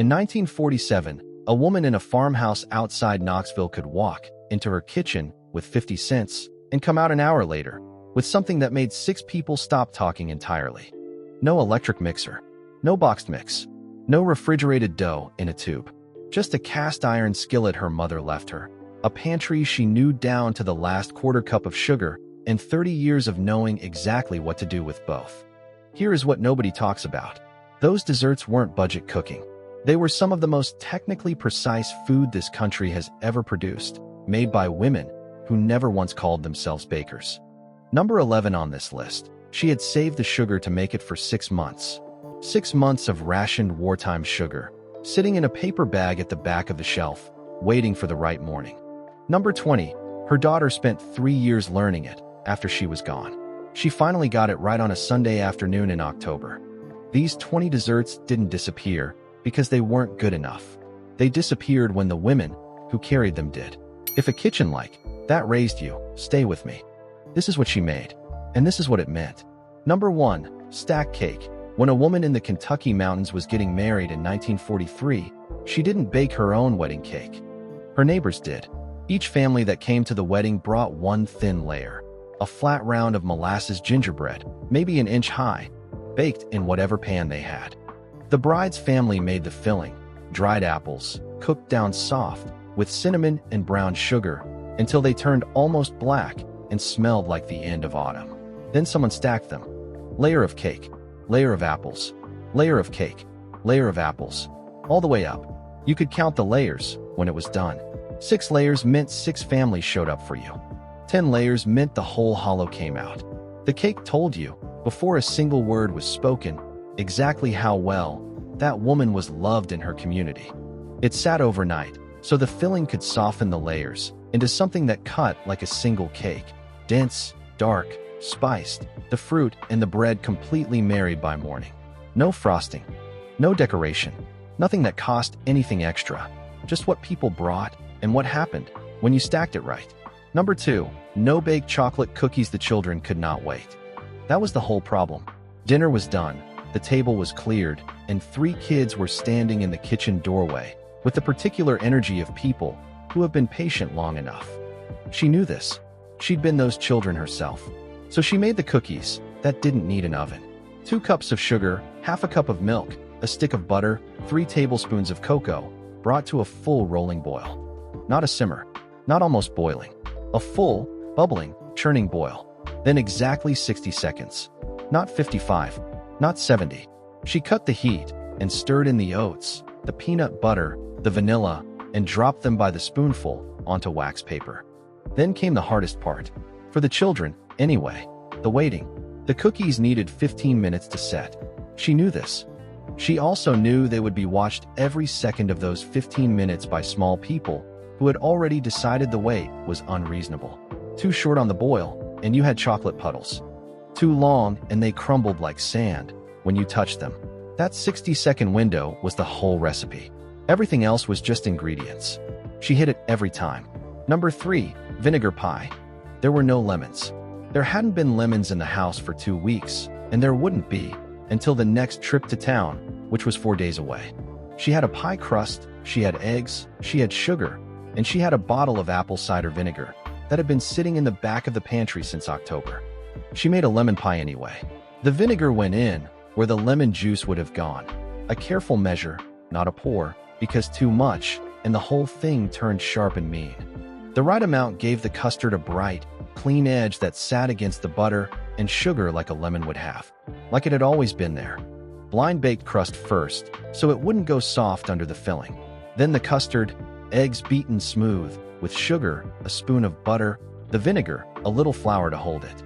In 1947, a woman in a farmhouse outside Knoxville could walk into her kitchen with 50 cents and come out an hour later with something that made 6 people stop talking entirely. No electric mixer, no boxed mix, no refrigerated dough in a tube, just a cast iron skillet her mother left her, a pantry she knew down to the last quarter cup of sugar, and 30 years of knowing exactly what to do with both. Here is what nobody talks about. Those desserts weren't budget cooking. They were some of the most technically precise food this country has ever produced, made by women who never once called themselves bakers. Number 11 on this list. She had saved the sugar to make it for 6 months. 6 months of rationed wartime sugar, sitting in a paper bag at the back of the shelf, waiting for the right morning. Number 20. Her daughter spent 3 years learning it after she was gone. She finally got it right on a Sunday afternoon in October. These 20 desserts didn't disappear because they weren't good enough. They disappeared when the women who carried them did. If a kitchen like that raised you, stay with me. This is what she made, and this is what it meant. Number 1. Stack cake. When a woman in the Kentucky mountains was getting married in 1943, she didn't bake her own wedding cake. Her neighbors did. Each family that came to the wedding brought one thin layer, a flat round of molasses gingerbread, maybe an inch high, baked in whatever pan they had. The bride's family made the filling, dried apples, cooked down soft, with cinnamon and brown sugar, until they turned almost black and smelled like the end of autumn. Then someone stacked them. Layer of cake, layer of apples, layer of cake, layer of apples, all the way up. You could count the layers when it was done. 6 layers meant 6 families showed up for you. 10 layers meant the whole hollow came out. The cake told you, before a single word was spoken, exactly how well that woman was loved in her community. It sat overnight, so the filling could soften the layers into something that cut like a single cake. Dense, dark, spiced, the fruit and the bread completely married by morning. No frosting, no decoration, nothing that cost anything extra, just what people brought and what happened when you stacked it right. Number 2. No baked chocolate cookies. The children could not wait. That was the whole problem. Dinner was done, the table was cleared, and 3 kids were standing in the kitchen doorway with the particular energy of people who have been patient long enough. She knew this. She'd been those children herself. So she made the cookies that didn't need an oven. 2 cups of sugar, half a cup of milk, a stick of butter, 3 tablespoons of cocoa, brought to a full rolling boil. Not a simmer, not almost boiling. A full, bubbling, churning boil. Then exactly 60 seconds. Not 55, not 70. She cut the heat and stirred in the oats, the peanut butter, the vanilla, and dropped them by the spoonful onto wax paper. Then came the hardest part. For the children, anyway, the waiting. The cookies needed 15 minutes to set. She knew this. She also knew they would be watched every second of those 15 minutes by small people who had already decided the wait was unreasonable. Too short on the boil, and you had chocolate puddles. Too long, and they crumbled like sand when you touched them. That 60-second window was the whole recipe. Everything else was just ingredients. She hit it every time. Number 3. Vinegar pie. There were no lemons. There hadn't been lemons in the house for 2 weeks, and there wouldn't be until the next trip to town, which was 4 days away. She had a pie crust, she had eggs, she had sugar, and she had a bottle of apple cider vinegar that had been sitting in the back of the pantry since October. She made a lemon pie anyway. The vinegar went in where the lemon juice would have gone. A careful measure, not a pour, because too much, and the whole thing turned sharp and mean. The right amount gave the custard a bright, clean edge that sat against the butter and sugar like a lemon would have, like it had always been there. Blind baked crust first, so it wouldn't go soft under the filling. Then the custard, eggs beaten smooth, with sugar, a spoon of butter, the vinegar, a little flour to hold it.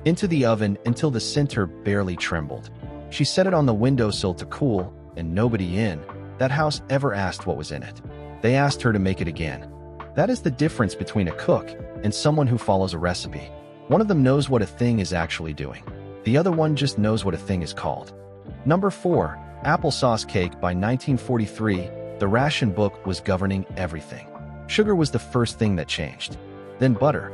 Into the oven until the center barely trembled. She set it on the windowsill to cool, and nobody in that house ever asked what was in it. They asked her to make it again. That is the difference between a cook and someone who follows a recipe. One of them knows what a thing is actually doing. The other one just knows what a thing is called. Number 4. Applesauce cake. By 1943, the ration book was governing everything. Sugar was the first thing that changed. Then butter.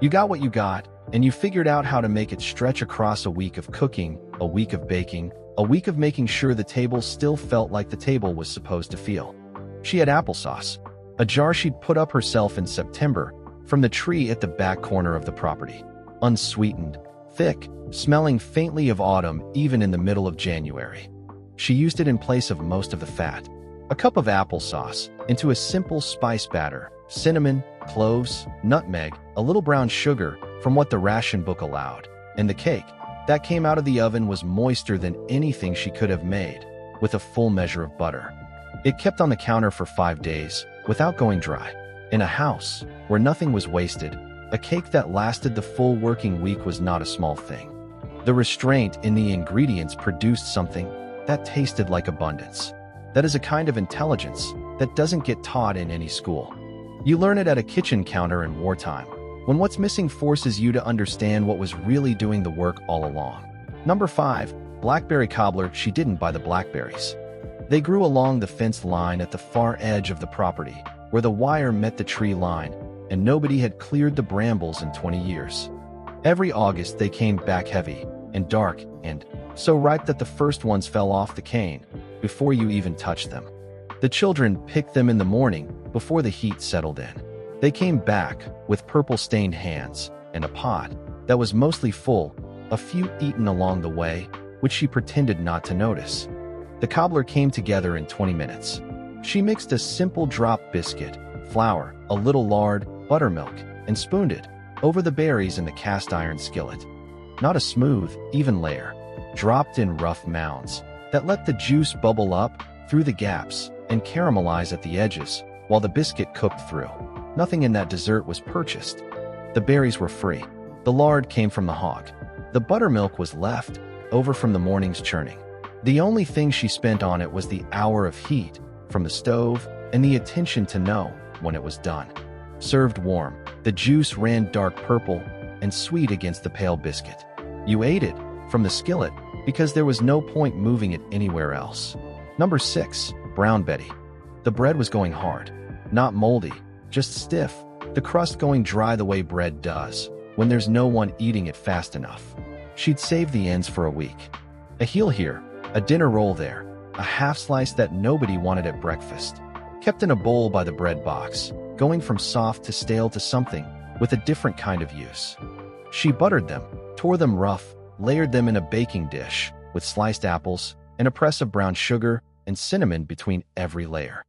You got what you got, and you figured out how to make it stretch across a week of cooking, a week of baking, a week of making sure the table still felt like the table was supposed to feel. She had applesauce, a jar she'd put up herself in September from the tree at the back corner of the property. Unsweetened, thick, smelling faintly of autumn even in the middle of January. She used it in place of most of the fat. A cup of applesauce into a simple spice batter, cinnamon, cloves, nutmeg, a little brown sugar from what the ration book allowed, and the cake that came out of the oven was moister than anything she could have made, with a full measure of butter. It kept on the counter for 5 days without going dry. In a house where nothing was wasted, a cake that lasted the full working week was not a small thing. The restraint in the ingredients produced something that tasted like abundance. That is a kind of intelligence that doesn't get taught in any school. You learn it at a kitchen counter in wartime, when what's missing forces you to understand what was really doing the work all along. Number 5. Blackberry cobbler. She didn't buy the blackberries. They grew along the fence line at the far edge of the property, where the wire met the tree line, and nobody had cleared the brambles in 20 years. Every August they came back heavy and dark and so ripe that the first ones fell off the cane before you even touched them. The children picked them in the morning before the heat settled in. They came back with purple-stained hands and a pot that was mostly full, a few eaten along the way, which she pretended not to notice. The cobbler came together in 20 minutes. She mixed a simple drop biscuit, flour, a little lard, buttermilk, and spooned it over the berries in the cast-iron skillet. Not a smooth, even layer, dropped in rough mounds that let the juice bubble up through the gaps and caramelize at the edges while the biscuit cooked through. Nothing in that dessert was purchased. The berries were free. The lard came from the hog. The buttermilk was left over from the morning's churning. The only thing she spent on it was the hour of heat from the stove and the attention to know when it was done. Served warm, the juice ran dark purple and sweet against the pale biscuit. You ate it from the skillet because there was no point moving it anywhere else. Number 6. Brown Betty. The bread was going hard. Not moldy, just stiff, the crust going dry the way bread does when there's no one eating it fast enough. She'd save the ends for a week. A heel here, a dinner roll there, a half slice that nobody wanted at breakfast, kept in a bowl by the bread box, going from soft to stale to something with a different kind of use. She buttered them, tore them rough, layered them in a baking dish with sliced apples and a press of brown sugar and cinnamon between every layer.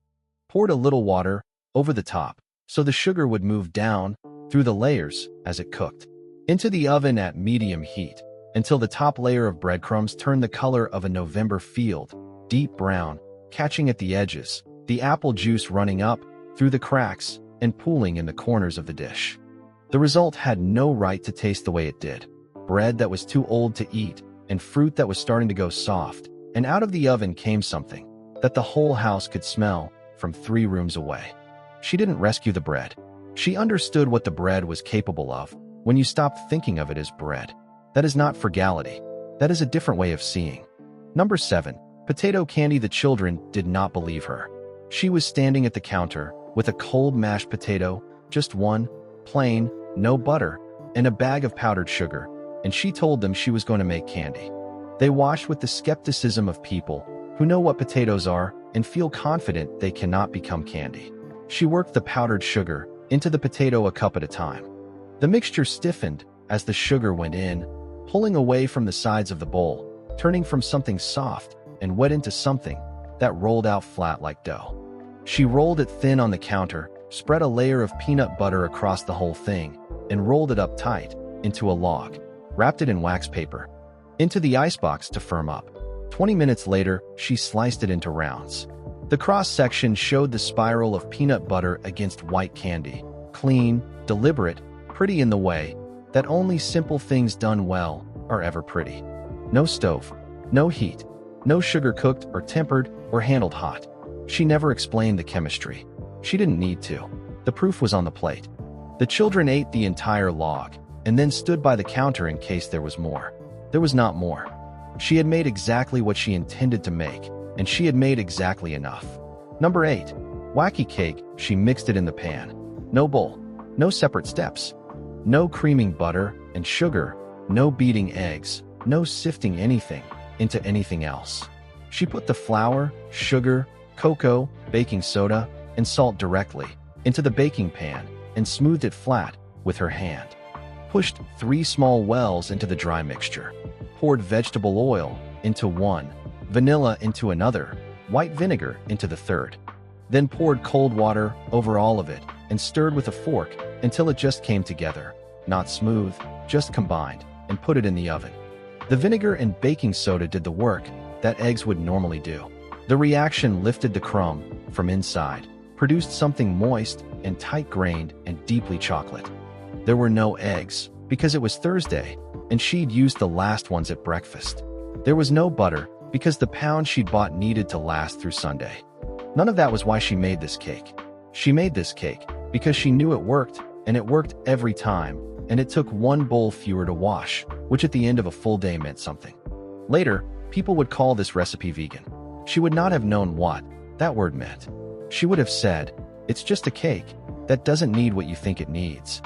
Poured a little water over the top so the sugar would move down through the layers as it cooked. Into the oven at medium heat until the top layer of breadcrumbs turned the color of a November field, deep brown, catching at the edges, the apple juice running up through the cracks and pooling in the corners of the dish. The result had no right to taste the way it did. Bread that was too old to eat and fruit that was starting to go soft, and out of the oven came something that the whole house could smell from 3 rooms away. She didn't rescue the bread. She understood what the bread was capable of when you stopped thinking of it as bread. That is not frugality. That is a different way of seeing. Number 7. Potato candy. The children did not believe her. She was standing at the counter with a cold mashed potato, just one, plain, no butter, and a bag of powdered sugar, and she told them she was going to make candy. They watched with the skepticism of people who know what potatoes are and feel confident they cannot become candy. She worked the powdered sugar into the potato a cup at a time. The mixture stiffened as the sugar went in, pulling away from the sides of the bowl, turning from something soft and wet into something that rolled out flat like dough. She rolled it thin on the counter, spread a layer of peanut butter across the whole thing, and rolled it up tight into a log, wrapped it in wax paper, into the icebox to firm up. 20 minutes later, she sliced it into rounds. The cross-section showed the spiral of peanut butter against white candy, clean, deliberate, pretty in the way that only simple things done well are ever pretty. No stove, no heat, no sugar cooked or tempered or handled hot. She never explained the chemistry. She didn't need to. The proof was on the plate. The children ate the entire log and then stood by the counter in case there was more. There was not more. She had made exactly what she intended to make, and she had made exactly enough. Number 8. Wacky cake. She mixed it in the pan. No bowl, no separate steps, no creaming butter and sugar, no beating eggs, no sifting anything into anything else. She put the flour, sugar, cocoa, baking soda, and salt directly into the baking pan and smoothed it flat with her hand. Pushed 3 small wells into the dry mixture. Poured vegetable oil into one, vanilla into another, white vinegar into the third. Then poured cold water over all of it and stirred with a fork until it just came together, not smooth, just combined, and put it in the oven. The vinegar and baking soda did the work that eggs would normally do. The reaction lifted the crumb from inside, produced something moist and tight-grained and deeply chocolate. There were no eggs because it was Thursday, and she'd used the last ones at breakfast. There was no butter because the pound she'd bought needed to last through Sunday. None of that was why she made this cake. She made this cake because she knew it worked, and it worked every time, and it took 1 bowl fewer to wash, which at the end of a full day meant something. Later, people would call this recipe vegan. She would not have known what that word meant. She would have said, "It's just a cake that doesn't need what you think it needs."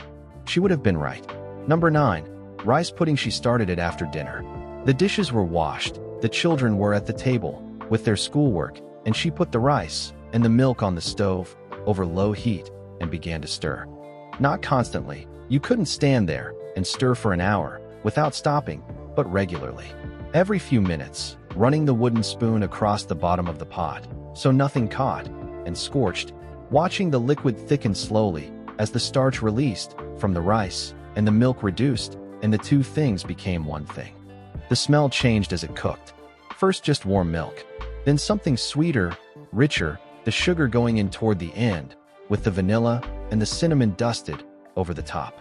She would have been right. Number 9. Rice pudding. She started it after dinner. The dishes were washed, the children were at the table with their schoolwork, and she put the rice and the milk on the stove over low heat and began to stir. Not constantly. You couldn't stand there and stir for an hour without stopping, but regularly. Every few minutes, running the wooden spoon across the bottom of the pot so nothing caught and scorched, watching the liquid thicken slowly as the starch released from the rice and the milk reduced, and the two things became one thing. The smell changed as it cooked. First just warm milk, then something sweeter, richer, the sugar going in toward the end, with the vanilla and the cinnamon dusted over the top.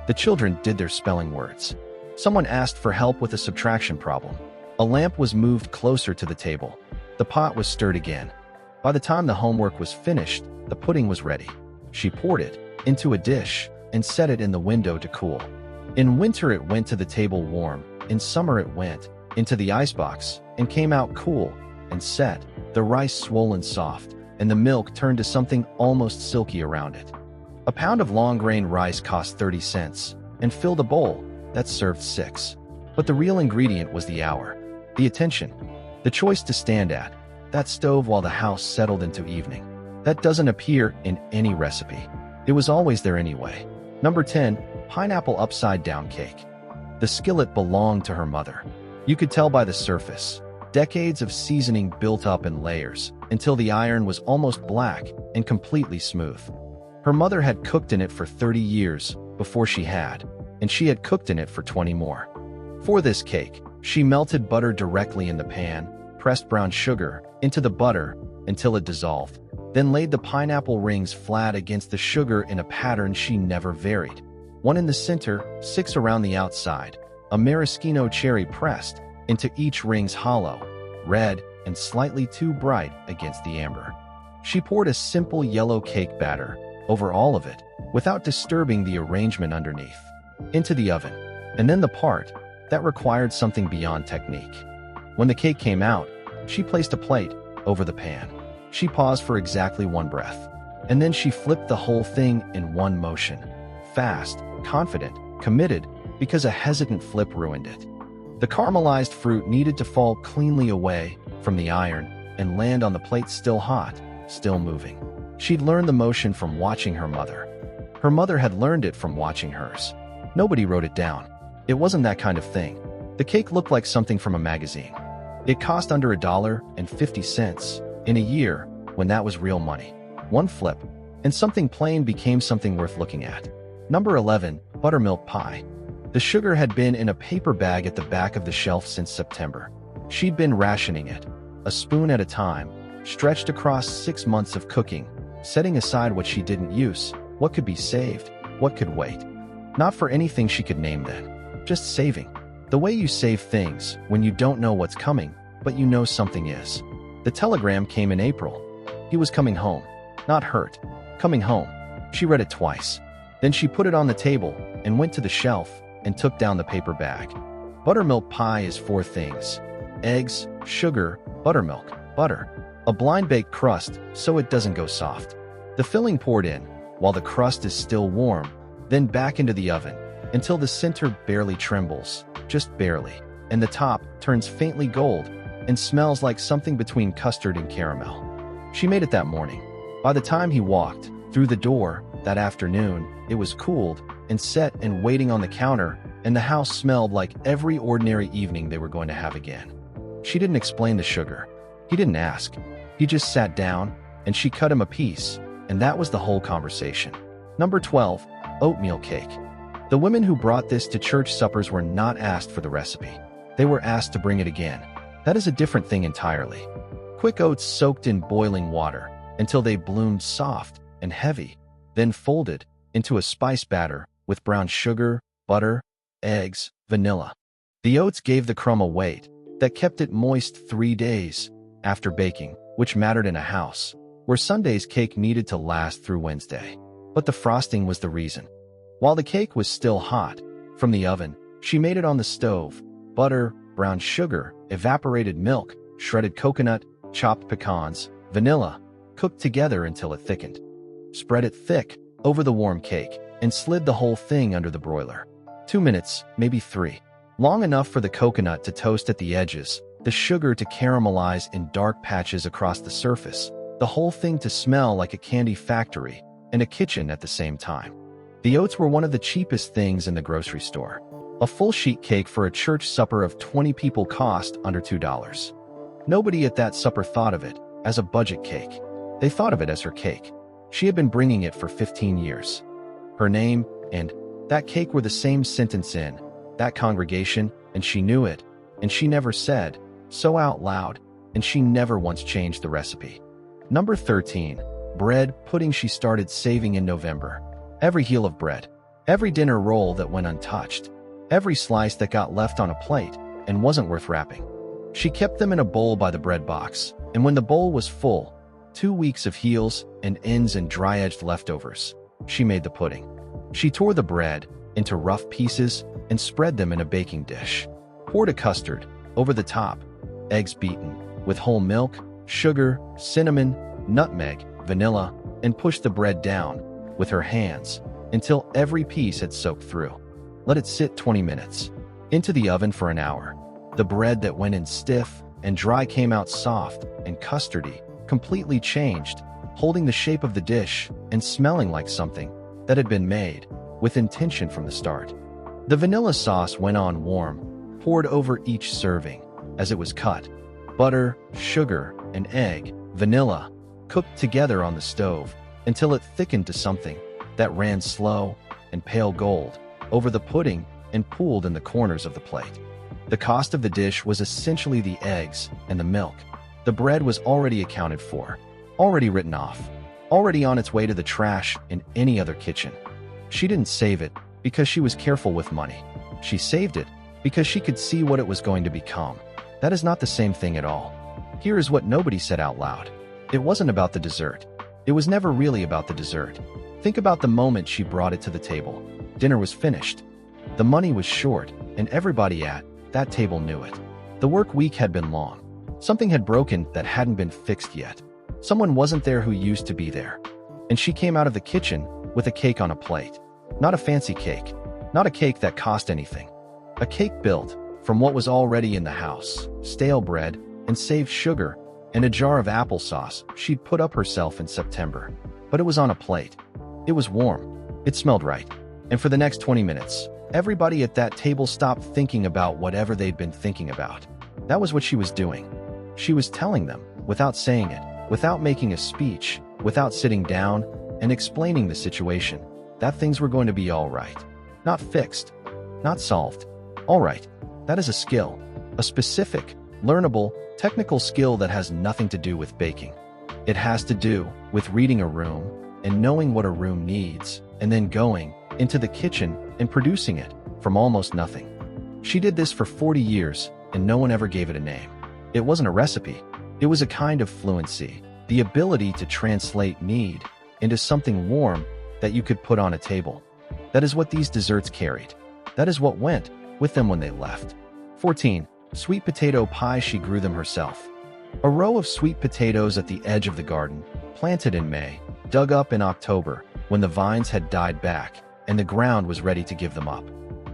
The children did their spelling words. Someone asked for help with a subtraction problem. A lamp was moved closer to the table. The pot was stirred again. By the time the homework was finished, the pudding was ready. She poured it into a dish and set it in the window to cool. In winter it went to the table warm, in summer it went into the icebox and came out cool and set, the rice swollen soft, and the milk turned to something almost silky around it. A pound of long-grain rice cost 30 cents and filled a bowl that served 6. But the real ingredient was the hour, the attention, the choice to stand at that stove while the house settled into evening. That doesn't appear in any recipe. It was always there anyway. Number 10. Pineapple upside-down cake. The skillet belonged to her mother. You could tell by the surface. Decades of seasoning built up in layers until the iron was almost black and completely smooth. Her mother had cooked in it for 30 years before she had, and she had cooked in it for 20 more. For this cake, she melted butter directly in the pan, pressed brown sugar into the butter until it dissolved, then laid the pineapple rings flat against the sugar in a pattern she never varied. 1 in the center, 6 around the outside, a maraschino cherry pressed into each ring's hollow, red and slightly too bright against the amber. She poured a simple yellow cake batter over all of it without disturbing the arrangement underneath, into the oven, and then the part that required something beyond technique. When the cake came out, she placed a plate over the pan. She paused for exactly 1 breath, and then she flipped the whole thing in one motion. Fast, confident, committed, because a hesitant flip ruined it. The caramelized fruit needed to fall cleanly away from the iron and land on the plate still hot, still moving. She'd learned the motion from watching her mother. Her mother had learned it from watching hers. Nobody wrote it down. It wasn't that kind of thing. The cake looked like something from a magazine. It cost under $1.50 in a year when that was real money. 1 flip, and something plain became something worth looking at. Number 11. Buttermilk pie. The sugar had been in a paper bag at the back of the shelf since September. She'd been rationing it, a spoon at a time, stretched across 6 months of cooking, setting aside what she didn't use, what could be saved, what could wait. Not for anything she could name then, just saving. The way you save things when you don't know what's coming, but you know something is. The telegram came in April. He was coming home. Not hurt. Coming home. She read it twice. Then she put it on the table and went to the shelf and took down the paper bag. Buttermilk pie is 4 things: eggs, sugar, buttermilk, butter, a blind-baked crust so it doesn't go soft. The filling poured in while the crust is still warm, then back into the oven, until the center barely trembles, just barely, and the top turns faintly gold and smells like something between custard and caramel. She made it that morning. By the time he walked through the door that afternoon, it was cooled and set and waiting on the counter, and the house smelled like every ordinary evening they were going to have again. She didn't explain the sugar. He didn't ask. He just sat down, and she cut him a piece, and that was the whole conversation. Number 12, oatmeal cake. The women who brought this to church suppers were not asked for the recipe. They were asked to bring it again. That is a different thing entirely. Quick oats soaked in boiling water until they bloomed soft and heavy, then folded into a spice batter with brown sugar, butter, eggs, vanilla. The oats gave the crumb a weight that kept it moist 3 days after baking, which mattered in a house where Sunday's cake needed to last through Wednesday. But the frosting was the reason. While the cake was still hot from the oven, she made it on the stove. Butter, brown sugar, evaporated milk, shredded coconut, chopped pecans, vanilla, cooked together until it thickened. Spread it thick over the warm cake and slid the whole thing under the broiler. 2 minutes, maybe 3. Long enough for the coconut to toast at the edges, the sugar to caramelize in dark patches across the surface, the whole thing to smell like a candy factory and a kitchen at the same time. The oats were one of the cheapest things in the grocery store. A full sheet cake for a church supper of 20 people cost under $2. Nobody at that supper thought of it as a budget cake. They thought of it as her cake. She had been bringing it for 15 years. Her name and that cake were the same sentence in that congregation, and she knew it, and she never said so out loud, and she never once changed the recipe. Number 13, bread pudding she started saving in November. Every heel of bread, every dinner roll that went untouched, every slice that got left on a plate and wasn't worth wrapping. She kept them in a bowl by the bread box, and when the bowl was full, 2 weeks of heels and ends and dry-edged leftovers, she made the pudding. She tore the bread into rough pieces and spread them in a baking dish. Poured a custard over the top, eggs beaten with whole milk, sugar, cinnamon, nutmeg, vanilla, and pushed the bread down with her hands until every piece had soaked through. Let it sit 20 minutes. Into the oven for an hour. The bread that went in stiff and dry came out soft and custardy, completely changed, holding the shape of the dish and smelling like something that had been made with intention from the start. The vanilla sauce went on warm, poured over each serving as it was cut. Butter, sugar, and egg, vanilla, cooked together on the stove until it thickened to something that ran slow and pale gold over the pudding and pooled in the corners of the plate. The cost of the dish was essentially the eggs and the milk. The bread was already accounted for, already written off, already on its way to the trash in any other kitchen. She didn't save it because she was careful with money. She saved it because she could see what it was going to become. That is not the same thing at all. Here is what nobody said out loud. It wasn't about the dessert. It was never really about the dessert. Think about the moment she brought it to the table. Dinner was finished. The money was short, and everybody at that table knew it. The work week had been long. Something had broken that hadn't been fixed yet. Someone wasn't there who used to be there. And she came out of the kitchen with a cake on a plate. Not a fancy cake. Not a cake that cost anything. A cake built from what was already in the house. Stale bread and saved sugar and a jar of applesauce she'd put up herself in September. But it was on a plate. It was warm. It smelled right. And for the next 20 minutes, everybody at that table stopped thinking about whatever they'd been thinking about. That was what she was doing. She was telling them, without saying it, without making a speech, without sitting down and explaining the situation, that things were going to be all right. Not fixed. Not solved. All right. That is a skill. A specific, learnable, technical skill that has nothing to do with baking. It has to do with reading a room and knowing what a room needs, and then going into the kitchen and producing it from almost nothing. She did this for 40 years, and no one ever gave it a name. It wasn't a recipe. It was a kind of fluency, the ability to translate need into something warm that you could put on a table. That is what these desserts carried. That is what went with them when they left. 14. Sweet potato pie. She grew them herself. A row of sweet potatoes at the edge of the garden, planted in May, dug up in October when the vines had died back and the ground was ready to give them up.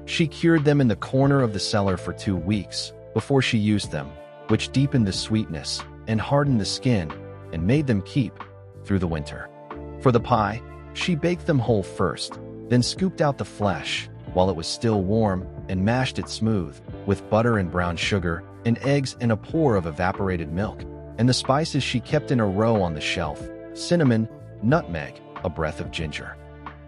She cured them in the corner of the cellar for 2 weeks before she used them, which deepened the sweetness and hardened the skin and made them keep through the winter. For the pie, she baked them whole first, then scooped out the flesh while it was still warm and mashed it smooth with butter and brown sugar and eggs and a pour of evaporated milk, and the spices she kept in a row on the shelf: cinnamon, nutmeg, a breath of ginger.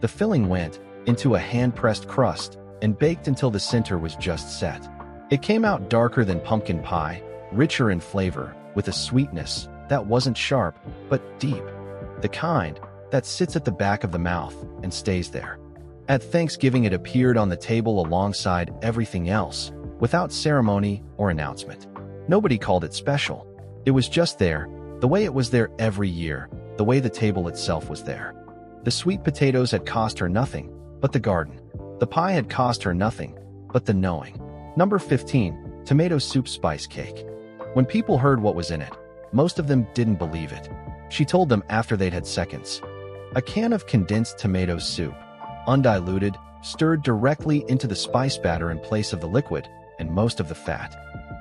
The filling went into a hand-pressed crust and baked until the center was just set. It came out darker than pumpkin pie, richer in flavor, with a sweetness that wasn't sharp, but deep. The kind that sits at the back of the mouth and stays there. At Thanksgiving, it appeared on the table alongside everything else, without ceremony or announcement. Nobody called it special. It was just there, the way it was there every year, the way the table itself was there. The sweet potatoes had cost her nothing but the garden. The pie had cost her nothing but the knowing. Number 15, tomato soup spice cake. When people heard what was in it, most of them didn't believe it. She told them after they'd had seconds. A can of condensed tomato soup, undiluted, stirred directly into the spice batter in place of the liquid and most of the fat.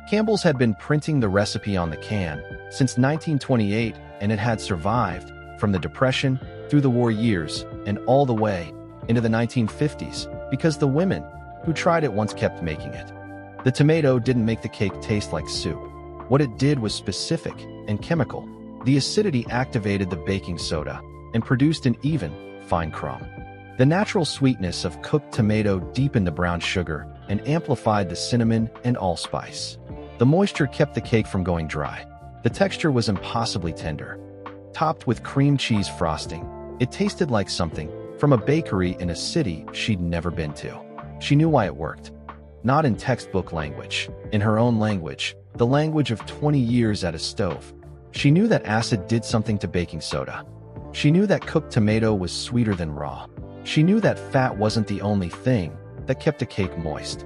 Campbell's had been printing the recipe on the can since 1928, and it had survived from the Depression through the war years and all the way into the 1950s because the women who tried it once kept making it. The tomato didn't make the cake taste like soup. What it did was specific and chemical. The acidity activated the baking soda and produced an even, fine crumb. The natural sweetness of cooked tomato deepened the brown sugar and amplified the cinnamon and allspice. The moisture kept the cake from going dry. The texture was impossibly tender. Topped with cream cheese frosting, it tasted like something from a bakery in a city she'd never been to. She knew why it worked. Not in textbook language, in her own language, the language of 20 years at a stove. She knew that acid did something to baking soda. She knew that cooked tomato was sweeter than raw. She knew that fat wasn't the only thing that kept a cake moist.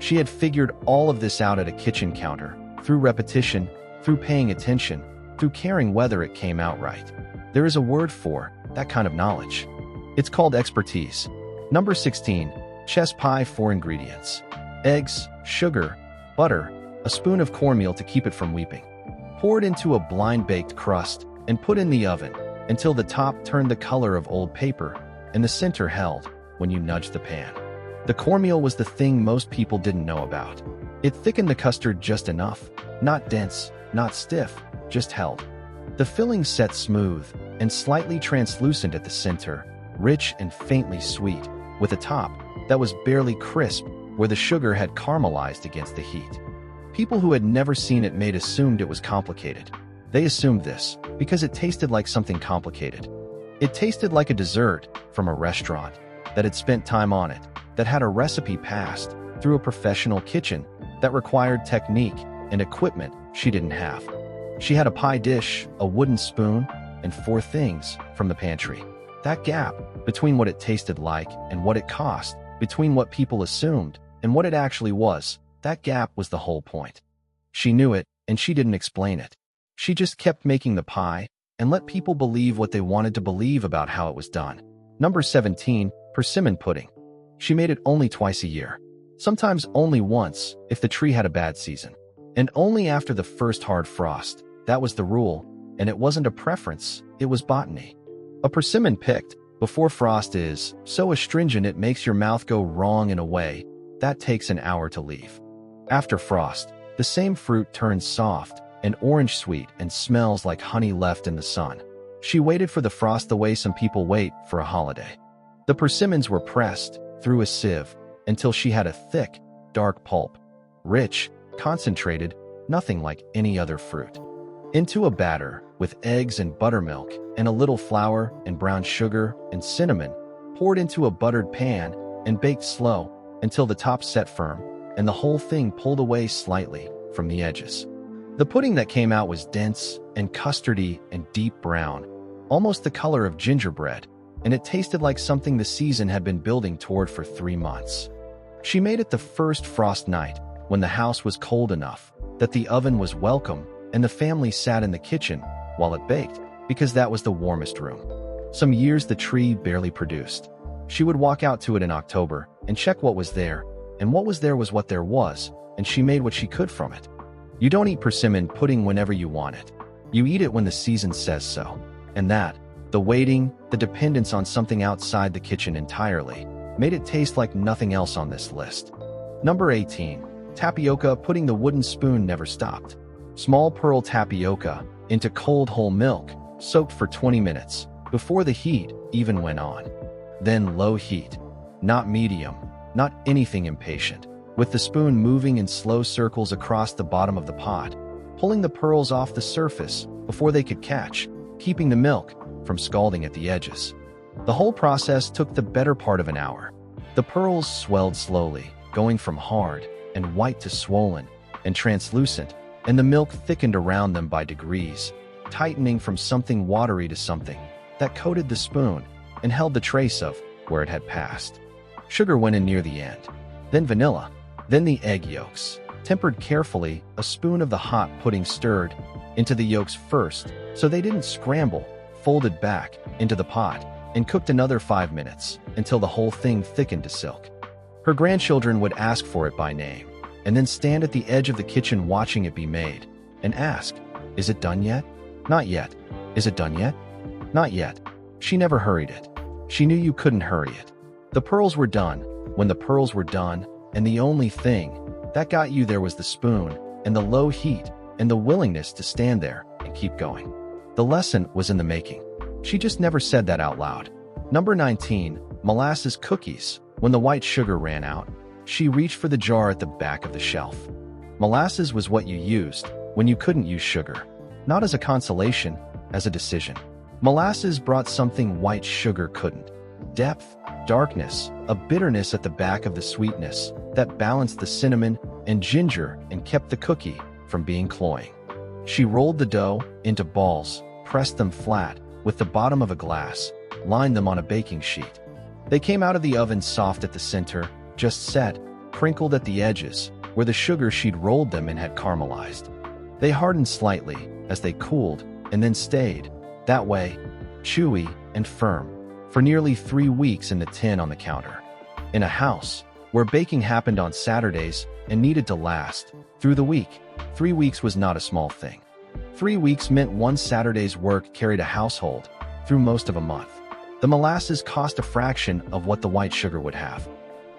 She had figured all of this out at a kitchen counter, through repetition, through paying attention, through caring whether it came out right. There is a word for that kind of knowledge. It's called expertise. Number 16, chess pie. 4 ingredients: eggs, sugar, butter, a spoon of cornmeal to keep it from weeping. Poured into a blind-baked crust and put in the oven until the top turned the color of old paper and the center held when you nudged the pan. The cornmeal was the thing most people didn't know about. It thickened the custard just enough, not dense, not stiff, just held. The filling set smooth and slightly translucent at the center, rich and faintly sweet, with a top that was barely crisp where the sugar had caramelized against the heat. People who had never seen it made assumed it was complicated. They assumed this because it tasted like something complicated. It tasted like a dessert from a restaurant that had spent time on it, that had a recipe passed through a professional kitchen, that required technique and equipment she didn't have. She had a pie dish, a wooden spoon, and 4 things from the pantry. That gap between what it tasted like and what it cost, between what people assumed and what it actually was, that gap was the whole point. She knew it, and she didn't explain it. She just kept making the pie and let people believe what they wanted to believe about how it was done. Number 17, persimmon pudding. She made it only twice a year. Sometimes only once if the tree had a bad season. And only after the first hard frost. That was the rule, and it wasn't a preference, it was botany. A persimmon picked before frost is so astringent it makes your mouth go wrong in a way that takes an hour to leave. After frost, the same fruit turns soft and orange sweet and smells like honey left in the sun. She waited for the frost the way some people wait for a holiday. The persimmons were pressed through a sieve until she had a thick, dark pulp, rich, concentrated, nothing like any other fruit. Into a batter with eggs and buttermilk and a little flour and brown sugar and cinnamon, poured into a buttered pan and baked slow until the top set firm and the whole thing pulled away slightly from the edges. The pudding that came out was dense and custardy and deep brown, almost the color of gingerbread, and it tasted like something the season had been building toward for 3 months. She made it the first frost night when the house was cold enough that the oven was welcome and the family sat in the kitchen while it baked because that was the warmest room. Some years the tree barely produced. She would walk out to it in October and check what was there, and what was there was what there was, and she made what she could from it. You don't eat persimmon pudding whenever you want it. You eat it when the season says so. And that, the waiting, the dependence on something outside the kitchen entirely, made it taste like nothing else on this list. Number 18. Tapioca pudding. The wooden spoon never stopped. Small pearl tapioca into cold whole milk, soaked for 20 minutes, before the heat even went on. Then low heat. Not medium, not anything impatient, with the spoon moving in slow circles across the bottom of the pot, pulling the pearls off the surface before they could catch, keeping the milk from scalding at the edges. The whole process took the better part of an hour. The pearls swelled slowly, going from hard and white to swollen and translucent, and the milk thickened around them by degrees, tightening from something watery to something that coated the spoon and held the trace of where it had passed. Sugar went in near the end, then vanilla, then the egg yolks. Tempered carefully, a spoon of the hot pudding stirred into the yolks first so they didn't scramble, folded back into the pot, and cooked another 5 minutes until the whole thing thickened to silk. Her grandchildren would ask for it by name, and then stand at the edge of the kitchen watching it be made, and ask, "Is it done yet?" "Not yet." "Is it done yet?" "Not yet." She never hurried it. She knew you couldn't hurry it. The pearls were done when the pearls were done, and the only thing that got you there was the spoon, and the low heat, and the willingness to stand there and keep going. The lesson was in the making. She just never said that out loud. Number 19. Molasses cookies. When the white sugar ran out, she reached for the jar at the back of the shelf. Molasses was what you used when you couldn't use sugar. Not as a consolation, as a decision. Molasses brought something white sugar couldn't. Depth, darkness, a bitterness at the back of the sweetness that balanced the cinnamon and ginger and kept the cookie from being cloying. She rolled the dough into balls, pressed them flat with the bottom of a glass, lined them on a baking sheet. They came out of the oven soft at the center, just set, crinkled at the edges, where the sugar she'd rolled them in had caramelized. They hardened slightly as they cooled and then stayed that way, chewy and firm, for nearly 3 weeks in the tin on the counter. In a house where baking happened on Saturdays and needed to last through the week, 3 weeks was not a small thing. 3 weeks meant one Saturday's work carried a household through most of a month. The molasses cost a fraction of what the white sugar would have.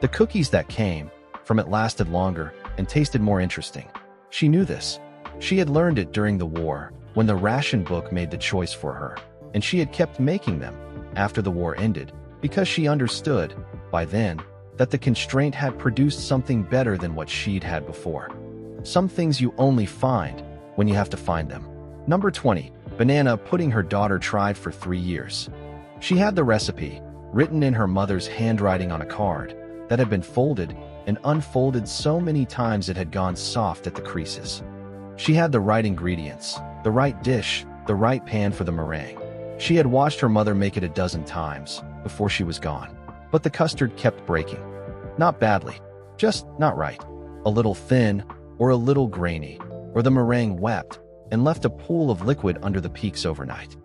The cookies that came from it lasted longer and tasted more interesting. She knew this. She had learned it during the war when the ration book made the choice for her, and she had kept making them after the war ended because she understood, by then, that the constraint had produced something better than what she'd had before. Some things you only find when you have to find them. Number 20. Banana pudding. Her daughter tried for 3 years. She had the recipe, written in her mother's handwriting on a card, that had been folded and unfolded so many times it had gone soft at the creases. She had the right ingredients, the right dish, the right pan for the meringue. She had watched her mother make it a dozen times before she was gone. But the custard kept breaking. Not badly, just not right. A little thin, or a little grainy, or the meringue wept and left a pool of liquid under the peaks overnight.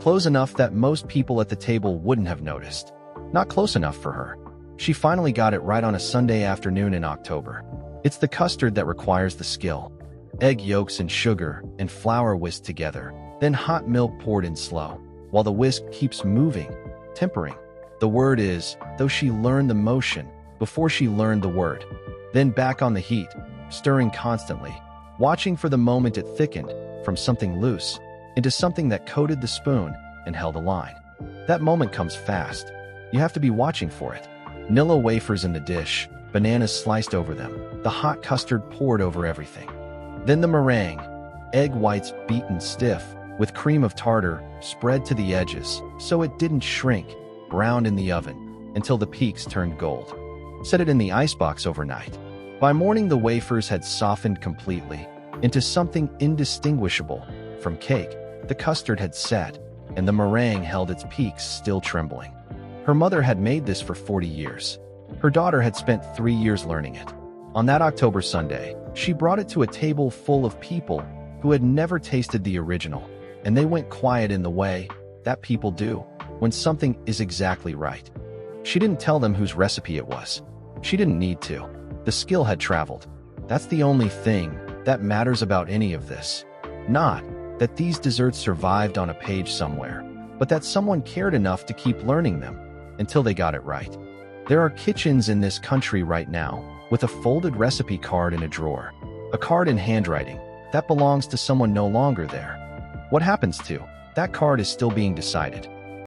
Close enough that most people at the table wouldn't have noticed. Not close enough for her. She finally got it right on a Sunday afternoon in October. It's the custard that requires the skill. Egg yolks and sugar and flour whisked together, then hot milk poured in slow, while the whisk keeps moving, tempering. The word is, though she learned the motion before she learned the word. Then back on the heat, stirring constantly, watching for the moment it thickened from something loose into something that coated the spoon and held a line. That moment comes fast. You have to be watching for it. Nilla wafers in the dish, bananas sliced over them, the hot custard poured over everything. Then the meringue, egg whites beaten stiff, with cream of tartar spread to the edges so it didn't shrink, browned in the oven until the peaks turned gold. Set it in the icebox overnight. By morning the wafers had softened completely into something indistinguishable from cake. The custard had set, and the meringue held its peaks still trembling. Her mother had made this for 40 years. Her daughter had spent 3 years learning it. On that October Sunday, she brought it to a table full of people who had never tasted the original, and they went quiet in the way that people do when something is exactly right. She didn't tell them whose recipe it was. She didn't need to. The skill had traveled. That's the only thing that matters about any of this. Not that these desserts survived on a page somewhere, but that someone cared enough to keep learning them until they got it right. There are kitchens in this country right now with a folded recipe card in a drawer, a card in handwriting that belongs to someone no longer there. What happens to that card is still being decided.